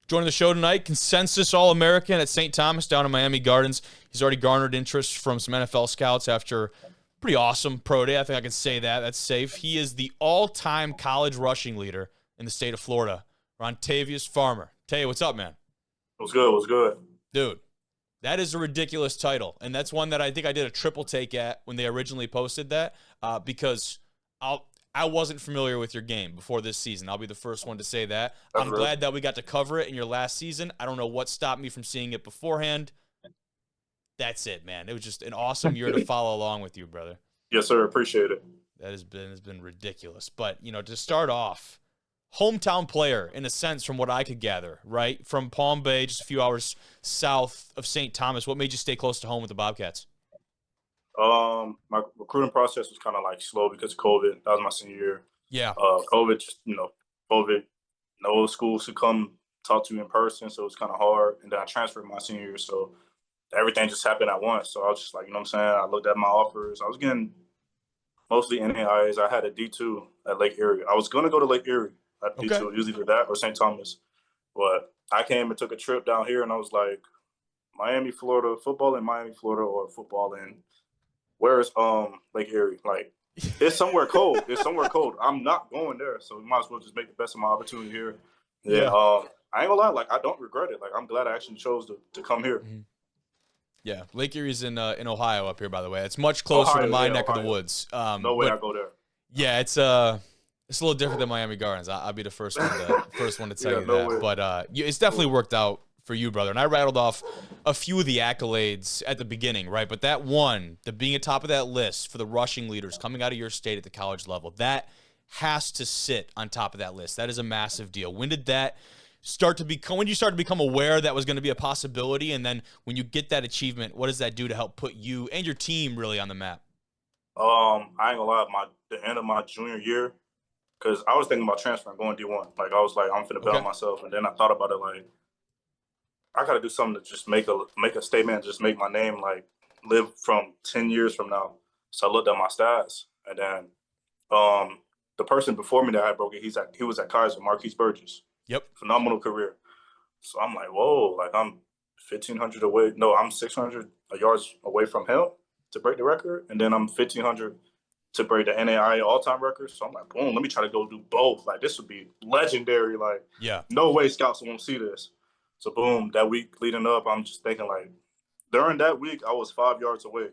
Joining the show tonight, consensus All-American at St. Thomas down in Miami Gardens. He's already garnered interest from some NFL scouts after a pretty awesome pro day. I think I can say that. That's safe. He is the all-time college rushing leader in the state of Florida, Rontavious Farmer. Tay, what's up, man? What's good? What's good? Dude, that is a ridiculous title, and that's one that I think I did a triple take at when they originally posted that because I wasn't familiar with your game before this season. I'll be the first one to say that. That's I'm real. glad that we got to cover it in your last season. I don't know what stopped me from seeing it beforehand. That's it, man. It was just an awesome year to follow along with you, brother. Yes, sir. Appreciate it. That has been ridiculous. But, to start off, hometown player in a sense from what I could gather, right? From Palm Bay, just a few hours south of St. Thomas. What made you stay close to home with the Bobcats? My recruiting process was kind of like slow because of COVID. That was my senior year. Yeah. COVID, COVID, no schools to come talk to you in person, so it was kind of hard. And then I transferred my senior year, so everything just happened at once. So I was just like, you know what I'm saying? I looked at my offers. I was getting mostly NAIAs. I had a D2 at Lake Erie. I was going to go to Lake Erie at D2. Okay. It was either that or St. Thomas. But I came and took a trip down here, and I was like, Miami, Florida, football in Miami, Florida, or football in where's Lake Erie? Like, it's somewhere cold. It's somewhere cold. I'm not going there, so we might as well just make the best of my opportunity here. Yeah. I ain't gonna lie, like I don't regret it. Like I'm glad I actually chose to come here. Mm-hmm. Yeah, Lake Erie's in Ohio up here, by the way. It's much closer to my neck of the woods. No way I go there. Yeah, it's a little different than Miami Gardens. I'll be the first one to tell you that. Way. But it's definitely worked out for you, brother. And I rattled off a few of the accolades at the beginning, right? But that one, the being atop of that list for the rushing leaders coming out of your state at the college level, that has to sit on top of that list. That is a massive deal. When did that start to become, when you start to become aware that was going to be a possibility? And then when you get that achievement, what does that do to help put you and your team really on the map? I ain't gonna lie, the end of my junior year, because I was thinking about transferring, going D1. Like I was like, I'm finna bet on myself, and then I thought about it like, I gotta do something to just make a statement, just make my name like live from 10 years from now. So I looked at my stats, and then the person before me that I broke it, he was at Kaiser, Marquise Burgess. Yep. Phenomenal career. So I'm like, whoa, like I'm 1,500 away. No, I'm 600 yards away from him to break the record, and then I'm 1,500 to break the NAIA all-time record. So I'm like, boom, let me try to go do both. Like this would be legendary. Like, yeah, no way scouts won't see this. So boom, that week leading up, I'm just thinking like, during that week, I was 5 yards away.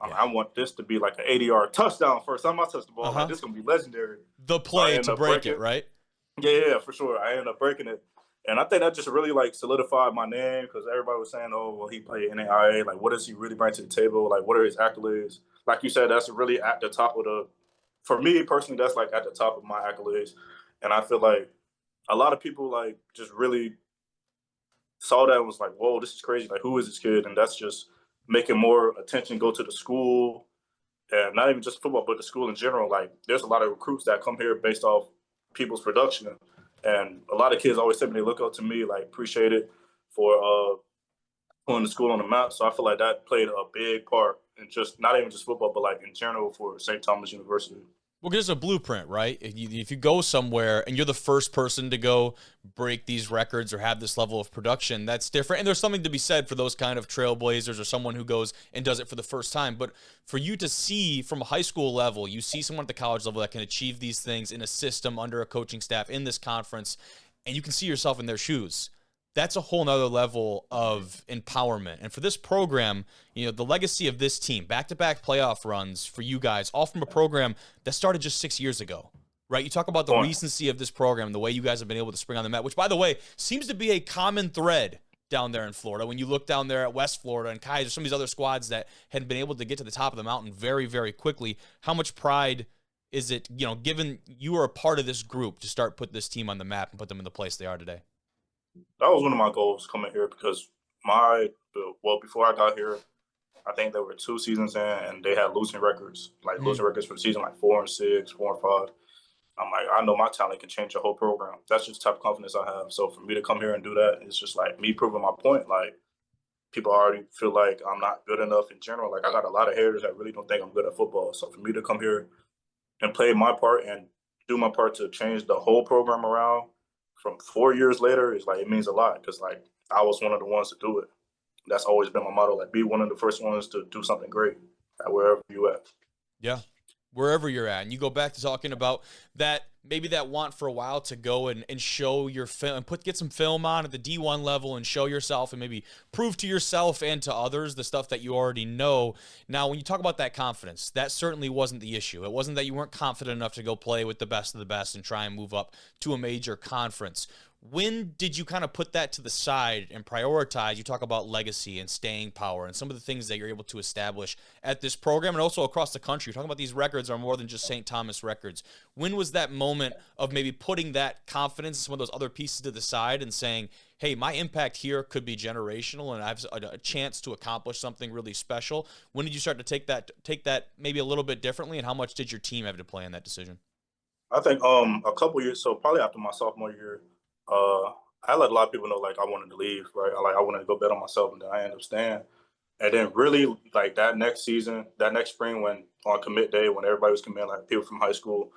Yeah. I want this to be like an 80-yard touchdown first time I touch the ball. Like this is gonna be legendary. The play to break it, right? Yeah, for sure. I ended up breaking it. And I think that just really like solidified my name because everybody was saying, oh, well, he played NAIA. Like, what does he really bring to the table? Like, what are his accolades? Like you said, that's really at the top of for me personally, that's like at the top of my accolades. And I feel like a lot of people like just really saw that and was like, whoa, this is crazy. Like, who is this kid? And that's just making more attention go to the school and not even just football, but the school in general. Like, there's a lot of recruits that come here based off people's production. And a lot of kids always say when they look up to me, like, appreciate it for putting the school on the map. So I feel like that played a big part in just not even just football, but like in general for St. Thomas University. Well, there's a blueprint, right? If you go somewhere and you're the first person to go break these records or have this level of production, that's different. And there's something to be said for those kind of trailblazers or someone who goes and does it for the first time. But for you to see from a high school level, you see someone at the college level that can achieve these things in a system under a coaching staff in this conference, and you can see yourself in their shoes. That's a whole nother level of empowerment. And for this program, the legacy of this team, back-to-back playoff runs for you guys, all from a program that started just 6 years ago, right? You talk about the recency of this program, the way you guys have been able to spring on the map, which, by the way, seems to be a common thread down there in Florida. When you look down there at West Florida and Kaiser, some of these other squads that had been able to get to the top of the mountain very, very quickly, how much pride is it, given you are a part of this group to start put this team on the map and put them in the place they are today? That was one of my goals coming here because before I got here, I think there were 2 seasons in and they had losing records, losing records for the season, like 4-6, 4-5. I'm like, I know my talent can change the whole program. That's just the type of confidence I have. So for me to come here and do that, it's just like me proving my point. Like, people already feel like I'm not good enough in general. Like, I got a lot of haters that really don't think I'm good at football. So for me to come here and play my part and do my part to change the whole program around from 4 years later, it's like it means a lot because like I was one of the ones to do it. That's always been my motto. Like, be one of the first ones to do something great at wherever you at. Yeah, wherever you're at. And you go back to talking about that, maybe that want for a while to go and show your film and get some film on at the D1 level and show yourself and maybe prove to yourself and to others the stuff that you already know. Now, when you talk about that confidence, that certainly wasn't the issue. It wasn't that you weren't confident enough to go play with the best of the best and try and move up to a major conference. When did you kind of put that to the side and prioritize? You talk about legacy and staying power and some of the things that you're able to establish at this program and also across the country. You're talking about these records are more than just St. Thomas records. When was that moment of maybe putting that confidence and some of those other pieces to the side and saying, hey, my impact here could be generational and I have a chance to accomplish something really special? When did you start to take that maybe a little bit differently, and how much did your team have to play in that decision? I think a couple years, so probably after my sophomore year, I let a lot of people know like I wanted to leave, right? I wanted to go bet on myself, and then I ended up staying. And then really like that next season, that next spring, when on commit day, when everybody was committing, like people from high school,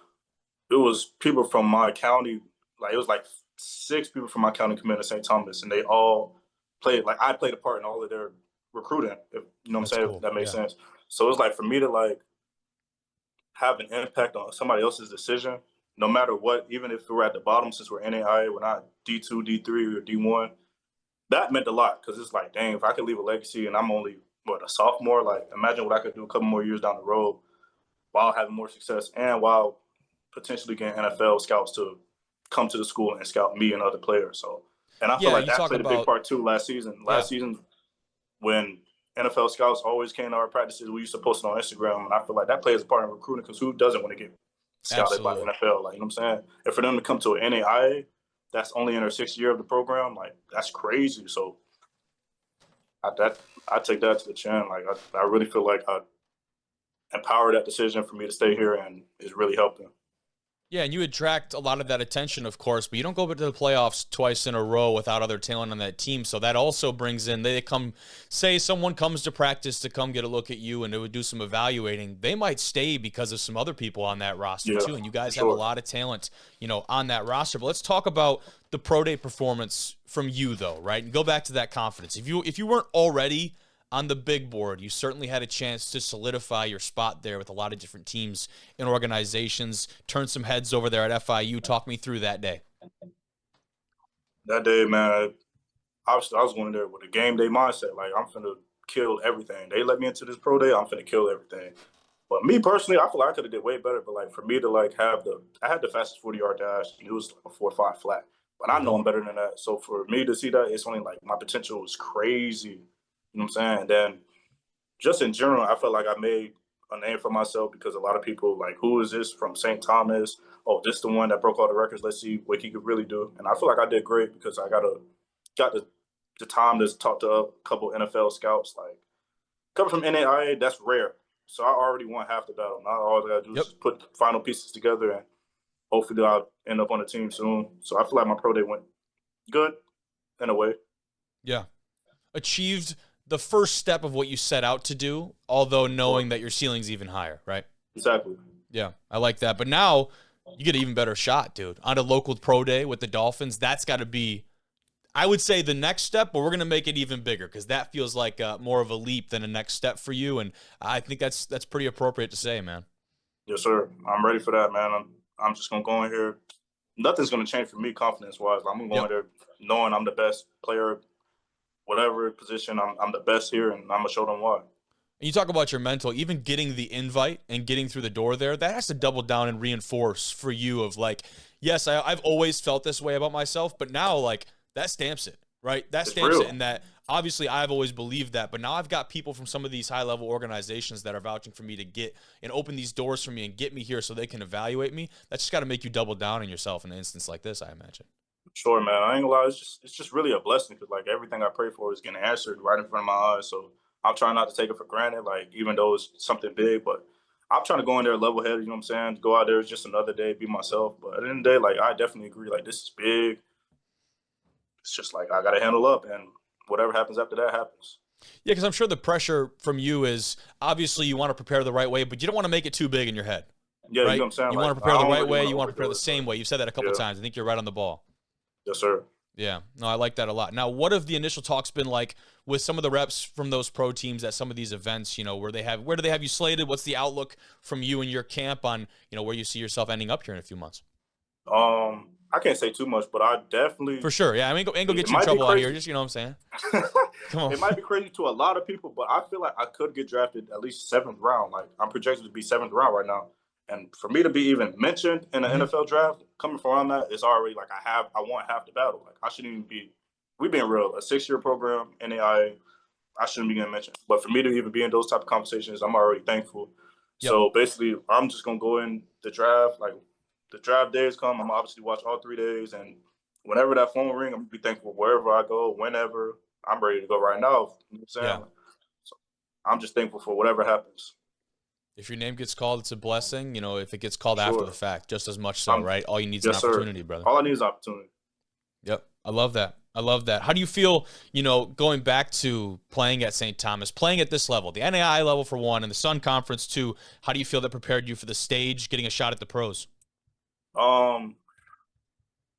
it was people from my county. Like it was like 6 people from my county committed to St. Thomas, and they all played. Like I played a part in all of their recruiting. If, you know what I'm That's saying? If cool. that makes Yeah. sense. So it was like for me to like have an impact on somebody else's decision, no matter what, even if we're at the bottom, since we're NAIA, we're not D2, D3, or D1. That meant a lot because it's like, dang, if I could leave a legacy and I'm only a sophomore, like imagine what I could do a couple more years down the road while having more success and while potentially getting NFL scouts to come to the school and scout me and other players. So, and I feel Yeah, like you that talk played a big about, part too last season. yeah, Last season, when NFL scouts always came to our practices, we used to post it on Instagram, and I feel like that plays a part in recruiting because who doesn't want to get scouted by the absolutely. NFL? Like, you know what I'm saying? And for them to come to an NAIA, that's only in their 6th year of the program, like that's crazy. So I take that to the chin. Like I really feel like I empowered that decision for me to stay here, and it's really helping. Yeah, and you attract a lot of that attention, of course, but you don't go to the playoffs twice in a row without other talent on that team. So that also brings in, they come, say someone comes to practice to come get a look at you and it would do some evaluating. They might stay because of some other people on that roster Yeah, too. And you for guys have a sure. lot of talent, on that roster. But let's talk about the pro day performance from you though, right? And go back to that confidence. If you weren't already on the big board, you certainly had a chance to solidify your spot there with a lot of different teams and organizations. Turn some heads over there at FIU. Talk me through that day. That day, man, obviously I was going there with a game day mindset. Like I'm finna kill everything. They let me into this pro day, I'm finna kill everything. But me personally, I feel like I could have did way better. But like for me to like I had the fastest 40-yard dash. It was like a 4.5 flat. But There I you know go. I'm better than that. So for me to see that, it's only like my potential was crazy. You know what I'm saying? And then just in general, I felt like I made a name for myself because a lot of people like, who is this from St. Thomas? Oh, this the one that broke all the records. Let's see what he could really do. And I feel like I did great because I got the time to talk to a couple NFL scouts. Like coming from NAIA, that's rare. So I already won half the battle. Now all I gotta do is Yep. just put the final pieces together, and hopefully I'll end up on the team soon. So I feel like my pro day went good in a way. Yeah. Achieved the first step of what you set out to do, although Sure. knowing that your ceiling's even higher, right? Exactly. Yeah, I like that. But now you get an even better shot, dude. On a local pro day with the Dolphins, that's got to be, I would say, the next step, but we're going to make it even bigger because that feels like more of a leap than a next step for you. And I think that's pretty appropriate to say, man. Yes, sir. I'm ready for that, man. I'm just gonna go in here. Nothing's gonna change for me confidence wise. I'm gonna go Yep. in there knowing I'm the best player, whatever position. I'm the best here, and I'm gonna show them why. And you talk about your mental, even getting the invite and getting through the door there, that has to double down and reinforce for you of like, yes, I've always felt this way about myself, but now like that stamps it, right? That It's stamps it real. in that obviously I've always believed that, but now I've got people from some of these high level organizations that are vouching for me to get and open these doors for me and get me here so they can evaluate me. That's just got to make you double down on yourself in an instance like this, I imagine. Sure, man. I ain't gonna lie. It's just really a blessing because like everything I pray for is getting answered right in front of my eyes. So I'm trying not to take it for granted. Like even though it's something big, but I'm trying to go in there level headed. You know what I'm saying? Go out there, it's just another day, be myself. But at the end of the day, like I definitely agree. Like this is big. It's just like I gotta handle up, and whatever happens after that happens. Yeah, because I'm sure the pressure from you is obviously you want to prepare the right way, but you don't want to make it too big in your head, Yeah, you know what right? I'm saying? You Like want to prepare I the don't right really way. want to You want to prepare overdo the it, same but way. You've said that a couple yeah, times. I think you're right on the ball. Yes, sir. Yeah, no, I like that a lot. Now, what have the initial talks been like with some of the reps from those pro teams at some of these events? You know, where do they have you slated? What's the outlook from you and your camp on, you know, where you see yourself ending up here in a few months? I can't say too much, but I definitely For sure. Yeah, I mean, ain't gonna it get you in might be trouble out here. crazy. Just, you know what I'm saying? Come on. It might be crazy to a lot of people, but I feel like I could get drafted at least 7th round. Like I'm projected to be 7th round right now. And for me to be even mentioned in the Mhm. NFL draft, coming from where I'm at, it's already like I want half the battle. Like I shouldn't even be we being real, a 6-year program, NAIA, I shouldn't be getting mentioned. But for me to even be in those type of conversations, I'm already thankful. Yep. So basically, I'm just gonna go in the draft. Like the draft days come, I'm obviously watch all 3 days, and whenever that phone ring, I'm gonna be thankful wherever I go, whenever. I'm ready to go right now. You know what I'm Yeah. saying? So I'm just thankful for whatever happens. If your name gets called, it's a blessing. You know, if it gets called after Sure. the fact, just as much so, I'm right? All you need is an yes, sir. opportunity, brother. All I need is opportunity. Yep. I love that. I love that. How do you feel, you know, going back to playing at St. Thomas, playing at this level, the NAIA level for one, and the Sun Conference too? How do you feel that prepared you for the stage, getting a shot at the pros? Um,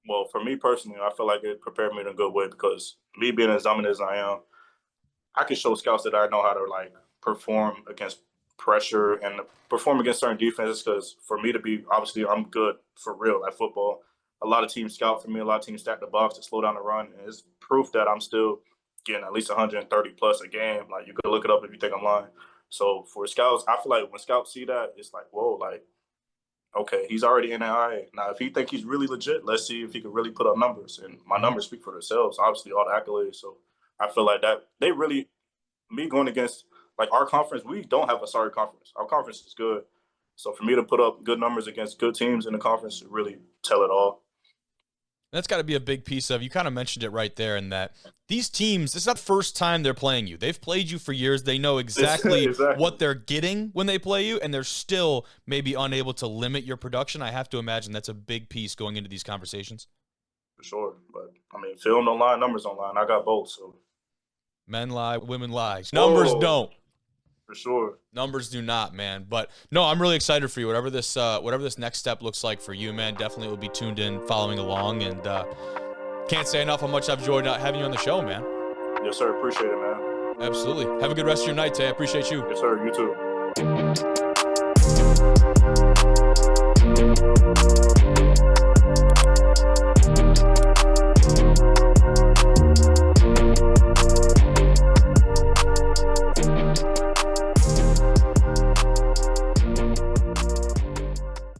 well, for me personally, I feel like it prepared me in a good way because me being as dominant as I am, I can show scouts that I know how to like perform against pressure and perform against certain defenses. Because for me to be obviously, I'm good for real at football. A lot of teams scout for me. A lot of teams stack the box to slow down the run, and it's proof that I'm still getting at least 130 plus a game. Like you could look it up if you think I'm lying. So for scouts, I feel like when scouts see that, it's like, whoa, like okay, he's already in the IA. Now, if he think he's really legit, let's see if he can really put up numbers. And my Mhm. numbers speak for themselves. Obviously, all the accolades. So I feel like that they really me going against like our conference. We don't have a sorry conference. Our conference is good. So for me to put up good numbers against good teams in the conference, really tell it all. That's got to be a big piece of, you kind of mentioned it right there, in that these teams, it's not the first time they're playing you. They've played you for years. They know exactly Exactly, what they're getting when they play you, and they're still maybe unable to limit your production. I have to imagine that's a big piece going into these conversations. for sure. But I mean, film don't lie, numbers don't lie. And I got both. So Men lie, women lie. Numbers whoa, don't. for sure. Numbers do not, man. But no, I'm really excited for you. Whatever this next step looks like for you, man, definitely will be tuned in, following along, and can't say enough how much I've enjoyed having you on the show, man. Yes, sir. Appreciate it, man. Absolutely. Have a good rest of your night, Tay. I appreciate you. Yes, sir. You too.